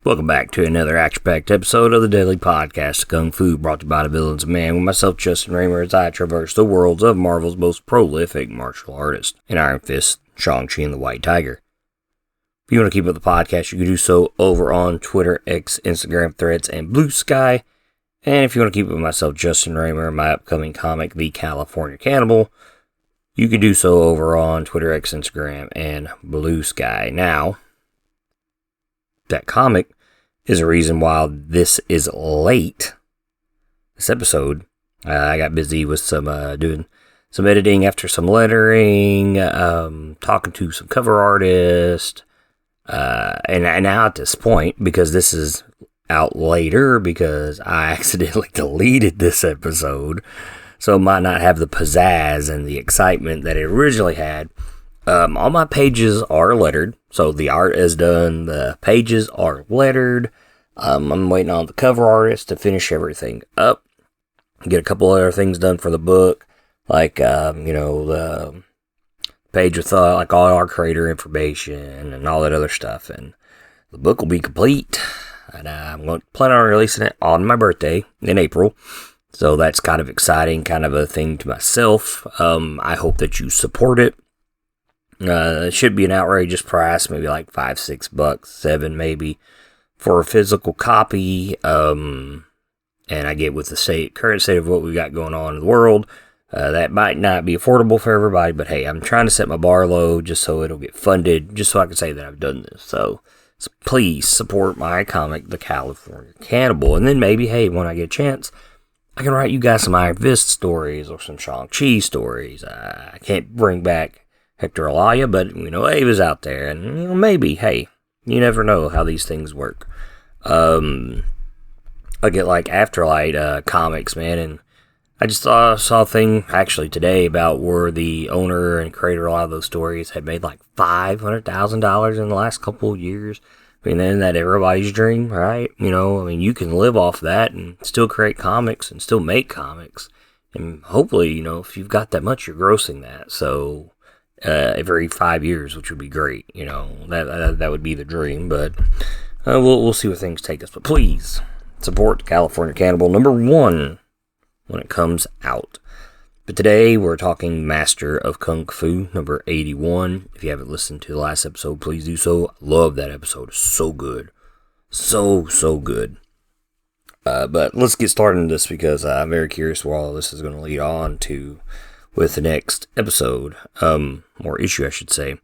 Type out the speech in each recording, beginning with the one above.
Welcome back to another action-packed episode of the Daily Podcast Kung Fu, brought to you by the Villains of Man, with myself, Justin Raymer, as I traverse the worlds of Marvel's most prolific martial artist, in Iron Fist, Shang Chi and the White Tiger. If you want to keep up the podcast, you can do so over on Twitter, X, Instagram, Threads, and Blue Sky. And if you want to keep up with myself, Justin Raymer, and my upcoming comic, The California Cannibal, you can do so over on Twitter, X, Instagram, and Blue Sky. Now, that comic is a reason why this is late. This episode, I got busy with doing some editing after some lettering, talking to some cover artists, and now at this point, because this is out later, because I accidentally deleted this episode, so it might not have the pizzazz and the excitement that it originally had. All my pages are lettered, so the art is done, the pages are lettered. I'm waiting on the cover artist to finish everything up, get a couple other things done for the book, like, the page with, like, all our creator information and all that other stuff, and the book will be complete, and I'm going to plan on releasing it on my birthday in April. So that's kind of exciting, kind of a thing to myself. I hope that you support it. It should be an outrageous price, maybe like $5-6, $7 maybe, for a physical copy. And I get with the current state of what we got going on in the world, that might not be affordable for everybody, but hey, I'm trying to set my bar low just so it'll get funded, just so I can say that I've done this. So please support my comic, The California Cannibal, and then maybe, hey, when I get a chance, I can write you guys some Iron Fist stories or some Shang Chi stories. I can't bring back Hector Alaya, but, Ava's out there, and, maybe, hey, you never know how these things work. I get, like, Afterlight comics, man, and I just saw a thing, actually, today about where the owner and creator of a lot of those stories had made, like, $500,000 in the last couple of years. I mean, isn't that everybody's dream, right? You can live off that and still create comics and still make comics. And hopefully, if you've got that much, you're grossing that. So, every 5 years, which would be great. That would be the dream. But we'll see where things take us. But please support California Cannibal #1 when it comes out. But today we're talking Master of Kung Fu #81. If you haven't listened to the last episode, please do so. I love that episode. It's so good. So good. But let's get started on this, because I'm very curious where all this is going to lead on to with the next episode, or issue, I should say.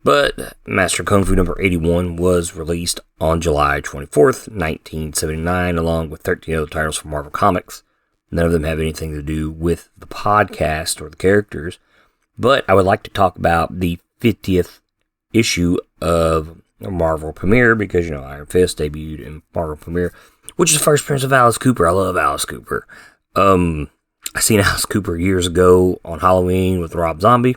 But Master of Kung Fu #81 was released on July 24th, 1979, along with 13 other titles from Marvel Comics. None of them have anything to do with the podcast or the characters. But I would like to talk about the 50th issue of Marvel Premiere, because, Iron Fist debuted in Marvel Premiere, which is the first appearance of Alice Cooper. I love Alice Cooper. I seen Alice Cooper years ago on Halloween with Rob Zombie.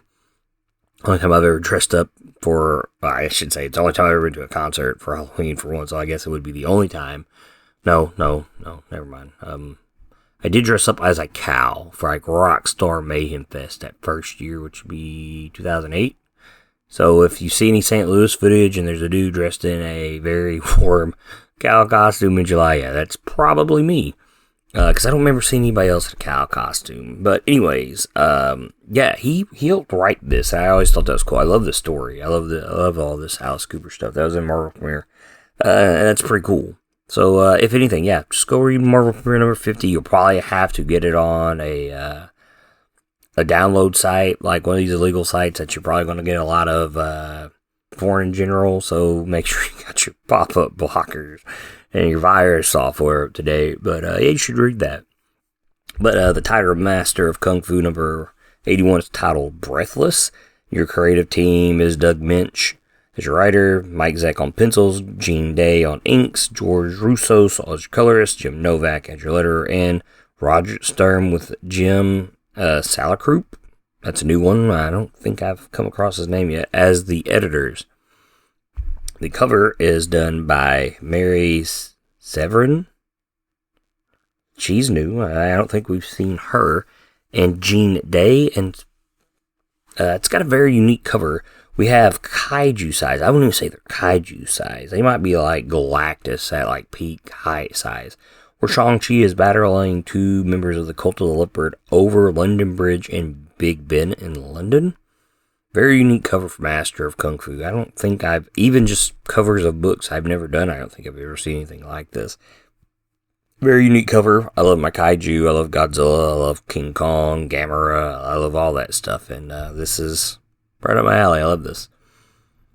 Only time I've ever dressed up for, I should say, it's the only time I've ever been to a concert for Halloween for one, so I guess it would be the only time. No, never mind. I did dress up as a cow for, like, Rockstar Mayhem Fest that first year, which would be 2008. So if you see any St. Louis footage and there's a dude dressed in a very warm cow costume in July, yeah, that's probably me. Because I don't remember seeing anybody else in a cow costume. But anyways, he helped write this. I always thought that was cool. I love this story. I love all this Alice Cooper stuff. That was in Marvel Premiere. And that's pretty cool. So, if anything, yeah, just go read Marvel Premiere #50. You'll probably have to get it on a download site, like one of these illegal sites that you're probably going to get a lot of for in general. So make sure you got your pop-up blockers and your virus software up to date. But yeah, you should read that. But the title of Master of Kung Fu #81 is titled Breathless. Your creative team is Doug Minch as your writer, Mike Zeck on pencils, Gene Day on inks, George Russo as your colorist, Jim Novak as your letterer, and Roger Sturm with Jim Salakroop. That's a new one. I don't think I've come across his name yet, as the editors. The cover is done by Mary Severin. She's new. I don't think we've seen her. And Gene Day. And it's got a very unique cover We have kaiju size. I wouldn't even say they're kaiju size. They might be like Galactus at like peak height size. Where Shang Chi is battling two members of the Cult of the Leopard over London Bridge and Big Ben in London. Very unique cover for Master of Kung Fu. I don't think I've, even just covers of books I've never done, I don't think I've ever seen anything like this. Very unique cover. I love my kaiju. I love Godzilla. I love King Kong, Gamera. I love all that stuff. And this is right up my alley. I love this.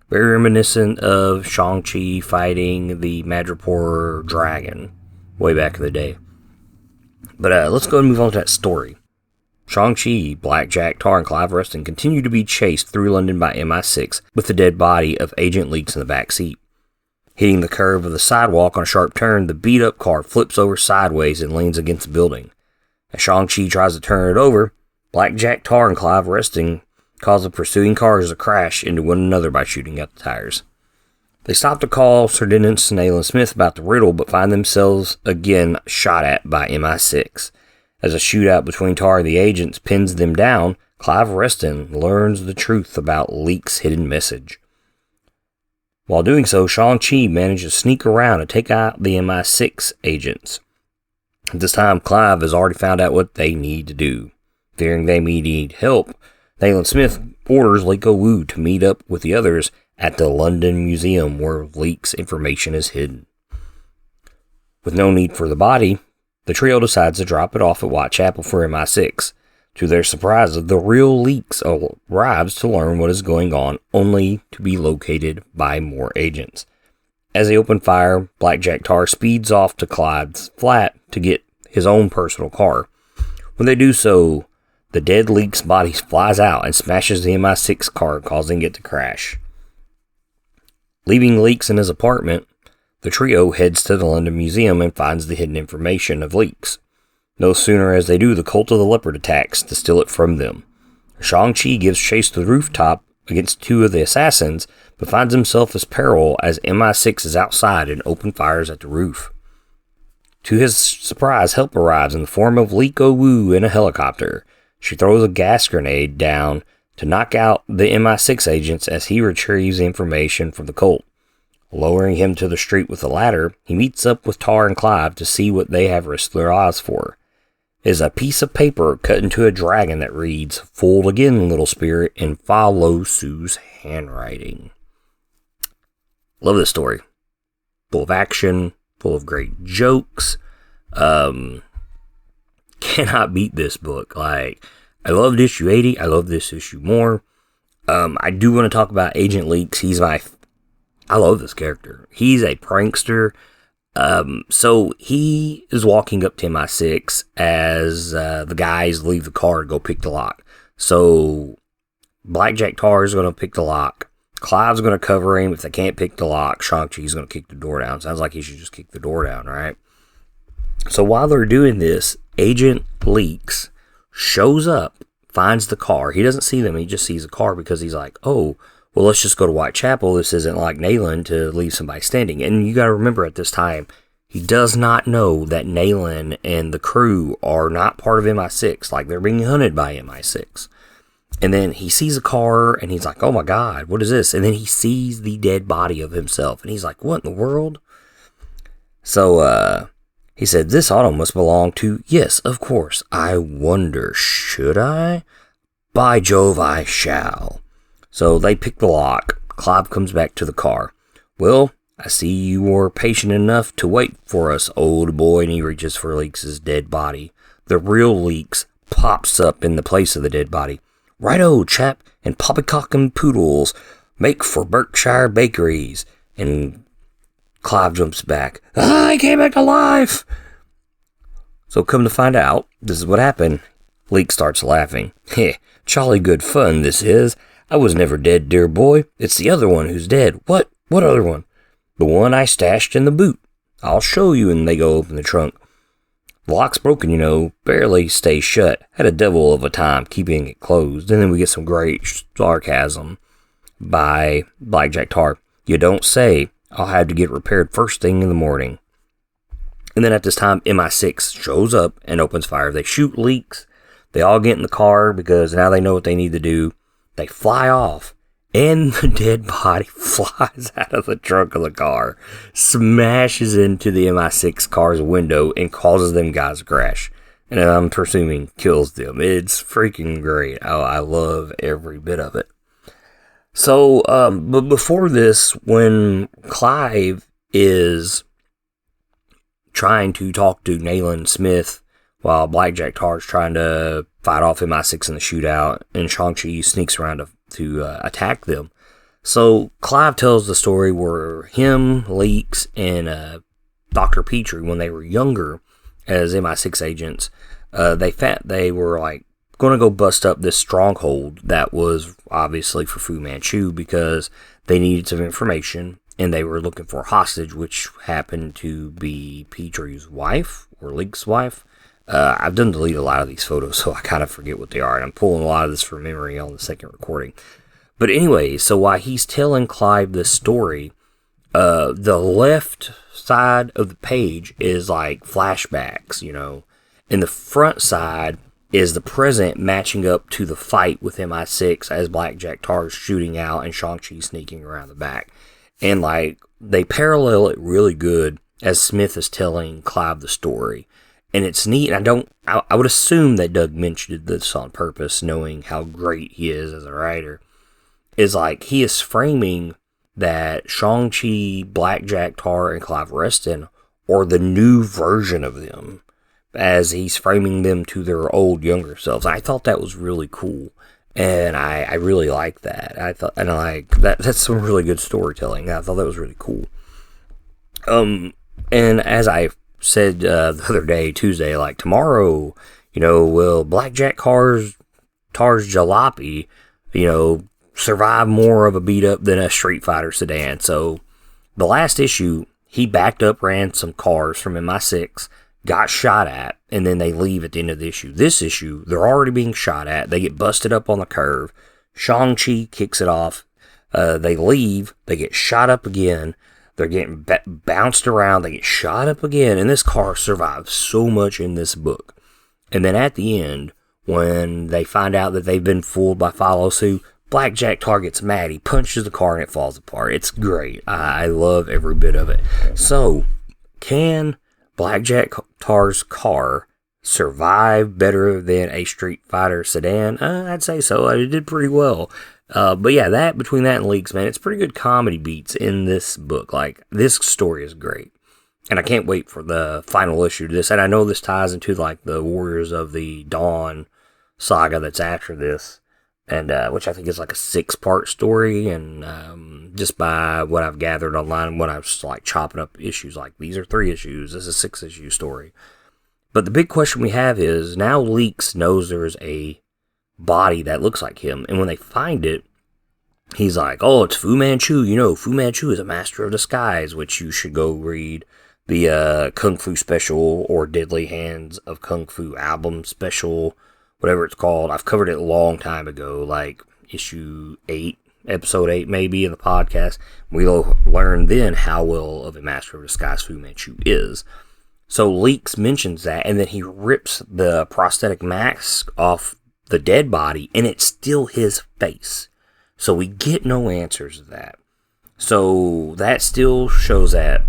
Very reminiscent of Shang Chi fighting the Madripoor dragon way back in the day. But let's go and move on to that story. Shang Chi, Blackjack, Tarr, and Clive Reston continue to be chased through London by MI6 with the dead body of Agent Leeks in the back seat. Hitting the curve of the sidewalk on a sharp turn, the beat-up car flips over sideways and leans against the building. As Shang-Chi tries to turn it over, Blackjack, Tarr, and Clive Reston cause the pursuing cars to crash into one another by shooting out the tires. They stop to call Sir Dennis and Alan Smith about the riddle, but find themselves again shot at by MI6. As a shootout between Tarr and the agents pins them down, Clive Reston learns the truth about Leeks' hidden message. While doing so, Shang-Chi manages to sneak around and take out the MI6 agents. At this time, Clive has already found out what they need to do. Fearing they may need help, Alan Smith orders Liko Wu to meet up with the others at the London Museum where Leeks' information is hidden. With no need for the body, the trio decides to drop it off at Whitechapel for MI6. To their surprise, the real Leeks arrives to learn what is going on, only to be located by more agents. As they open fire, Blackjack Tarr speeds off to Clive's flat to get his own personal car. When they do so, the dead Leeks' body flies out and smashes the MI6 car, causing it to crash. Leaving Leeks in his apartment, the trio heads to the London Museum and finds the hidden information of Leeks. No sooner as they do, the Cult of the Leopard attacks to steal it from them. Shang-Chi gives chase to the rooftop against two of the assassins, but finds himself as peril as MI6 is outside and open fires at the roof. To his surprise, help arrives in the form of Liko Wu in a helicopter. She throws a gas grenade down to knock out the MI6 agents as he retrieves information from the cult. Lowering him to the street with a ladder, he meets up with Tarr and Clive to see what they have risked their lives for. It is a piece of paper cut into a dragon that reads, "Fold again, little spirit," in Fa Lo Su's handwriting. Love this story. Full of action, full of great jokes. Cannot beat this book. Like, I loved issue 80. I love this issue more. I do want to talk about Agent Leeks. I love this character. He's a prankster. So he is walking up to MI6 as the guys leave the car to go pick the lock. So Blackjack Tarr is going to pick the lock. Clive's going to cover him. If they can't pick the lock, Shang-Chi's going to kick the door down. Sounds like he should just kick the door down, right? So while they're doing this, Agent Leeks shows up, finds the car. He doesn't see them. He just sees the car because he's like, oh, well, let's just go to Whitechapel. This isn't like Nayland to leave somebody standing. And you got to remember at this time, he does not know that Nayland and the crew are not part of MI6. Like, they're being hunted by MI6. And then he sees a car and he's like, oh my God, what is this? And then he sees the dead body of himself. And he's like, what in the world? So, he said, this auto must belong to, yes, of course. I wonder, should I? By Jove, I shall. So they pick the lock. Clive comes back to the car. Well, I see you were patient enough to wait for us, old boy. And he reaches for Leeks' dead body. The real Leeks pops up in the place of the dead body. Righto, chap, and poppycock and poodles make for Berkshire bakeries. And Clive jumps back. I came back to life! So come to find out, this is what happened. Leeks starts laughing. Heh, jolly good fun this is. I was never dead, dear boy. It's the other one who's dead. What? What other one? The one I stashed in the boot. I'll show you. And they go open the trunk. The lock's broken, you know. Barely stays shut. Had a devil of a time keeping it closed. And then we get some great sarcasm by Blackjack Tarr. You don't say. I'll have to get repaired first thing in the morning. And then at this time, MI6 shows up and opens fire. They shoot Leeks. They all get in the car because now they know what they need to do. They fly off, and the dead body flies out of the trunk of the car, smashes into the MI6 car's window, and causes them guys to crash. And I'm presuming kills them. It's freaking great. I love every bit of it. So, but before this, when Clive is trying to talk to Nayland Smith while Blackjack Tarr's trying to fight off MI6 in the shootout, and Shang Chi sneaks around to attack them. So Clive tells the story where him, Leeks, and Dr. Petrie, when they were younger as MI6 agents, they were like going to go bust up this stronghold that was obviously for Fu Manchu because they needed some information and they were looking for a hostage, which happened to be Petrie's wife or Leeks' wife. I've done delete a lot of these photos, so I kind of forget what they are, and I'm pulling a lot of this from memory on the second recording. But anyway, so while he's telling Clive this story, the left side of the page is like flashbacks, and the front side is the present matching up to the fight with MI6 as Blackjack Tarr's shooting out and Shang-Chi sneaking around the back. And like, they parallel it really good as Smith is telling Clive the story. And it's neat, and I would assume that Doug mentioned this on purpose, knowing how great he is as a writer, is like, he is framing that Shang-Chi, Blackjack Tarr, and Clive Reston are the new version of them, as he's framing them to their old, younger selves. I thought that was really cool, and I really like that. That's some really good storytelling. I thought that was really cool. And as I said the other day, Tuesday, like tomorrow, will Blackjack Tarr's jalopy, survive more of a beat up than a Street Fighter sedan? So the last issue, he backed up, ran some cars from MI6, got shot at, and then they leave at the end of the issue. This issue, they're already being shot at. They get busted up on the curve. Shang-Chi kicks it off. They leave. They get shot up again. They're getting bounced around. They get shot up again. And this car survives so much in this book. And then at the end, when they find out that they've been fooled by Follow Suit, Blackjack Tarr gets mad. He punches the car and it falls apart. It's great. I love every bit of it. So, can Blackjack Tarr's car survive better than a Street Fighter sedan? I'd say so. It did pretty well. But yeah, between that and Leeks, man, it's pretty good comedy beats in this book. Like, this story is great. And I can't wait for the final issue to this. And I know this ties into, like, the Warriors of the Dawn saga that's after this. And, which I think is like a 6-part story. And, just by what I've gathered online, when I was, like, chopping up issues, like, these are 3 issues. This is a 6-issue story. But the big question we have is, now Leeks knows there's a body that looks like him, and when they find it, he's like, oh, it's Fu Manchu. Fu Manchu is a master of disguise, which you should go read the Kung Fu special or Deadly Hands of Kung Fu album special, whatever it's called. I've covered it a long time ago, like issue 8, episode 8 maybe, in the podcast. We'll learn then how well of a master of disguise Fu Manchu is. So Leeks mentions that, and then he rips the prosthetic mask off the dead body, and it's still his face. So we get no answers to that. So that still shows that,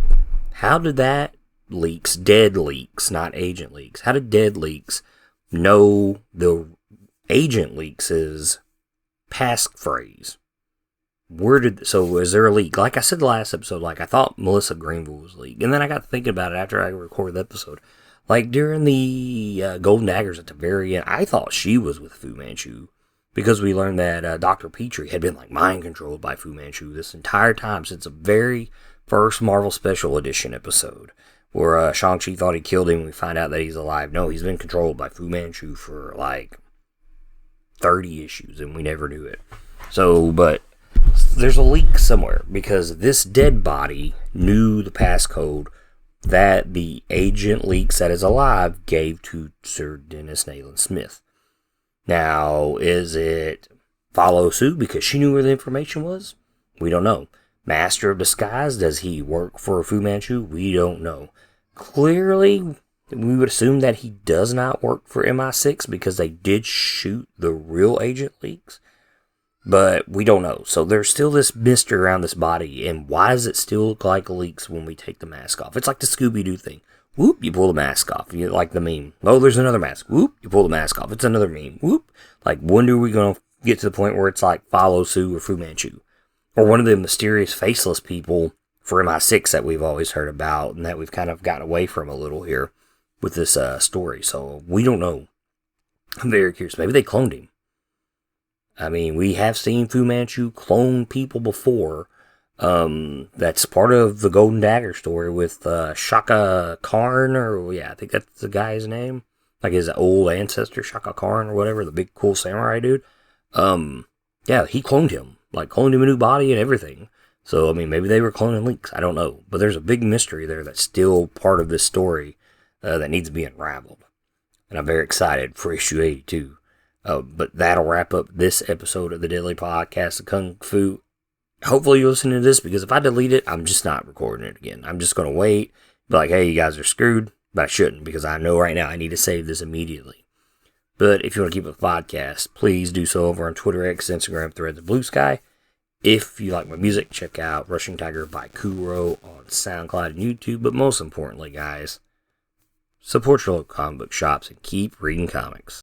how did that dead Leeks, not Agent Leeks, how did dead Leeks know the Agent Leeks' passphrase? So is there a leak? Like I said the last episode, like, I thought Melissa Greenville was leaked, and then I got thinking about it after I recorded the episode. Like, during the Golden Daggers at the very end, I thought she was with Fu Manchu, because we learned that Dr. Petrie had been, like, mind-controlled by Fu Manchu this entire time since the very first Marvel Special Edition episode, where Shang-Chi thought he killed him and we find out that he's alive. No, he's been controlled by Fu Manchu for, like, 30 issues, and we never knew it. So, but there's a leak somewhere, because this dead body knew the passcode that the Agent Leeks that is alive gave to Sir Dennis Nayland Smith. Now, is it Follow Suit because she knew where the information was? We don't know. Master of Disguise, does he work for Fu Manchu? We don't know. Clearly, we would assume that he does not work for MI6 because they did shoot the real Agent Leeks. But we don't know. So there's still this mystery around this body. And why does it still look like Leeks when we take the mask off? It's like the Scooby-Doo thing. Whoop, you pull the mask off. You like the meme. Oh, there's another mask. Whoop, you pull the mask off. It's another meme. Whoop. Like, when are we going to get to the point where it's like Follow Sue or Fu Manchu? Or one of the mysterious faceless people for MI6 that we've always heard about and that we've kind of gotten away from a little here with this story. So we don't know. I'm very curious. Maybe they cloned him. I mean, we have seen Fu Manchu clone people before. That's part of the Golden Dagger story with Shaka Khan, or yeah, I think that's the guy's name. Like his old ancestor, Shaka Khan, or whatever, the big cool samurai dude. Yeah, he cloned him. Like, cloned him a new body and everything. So, I mean, maybe they were cloning Leeks. I don't know. But there's a big mystery there that's still part of this story that needs to be unraveled. And I'm very excited for issue 82. But that'll wrap up this episode of the Daily Podcast of Kung Fu. Hopefully you listen to this, because if I delete it, I'm just not recording it again. I'm just going to wait, be like, hey, you guys are screwed. But I shouldn't, because I know right now I need to save this immediately. But if you want to keep up with the podcast, please do so over on Twitter, X, Instagram, Threads, and Blue Sky. If you like my music, check out Rushing Tiger by Kuro on SoundCloud and YouTube. But most importantly, guys, support your local comic book shops and keep reading comics.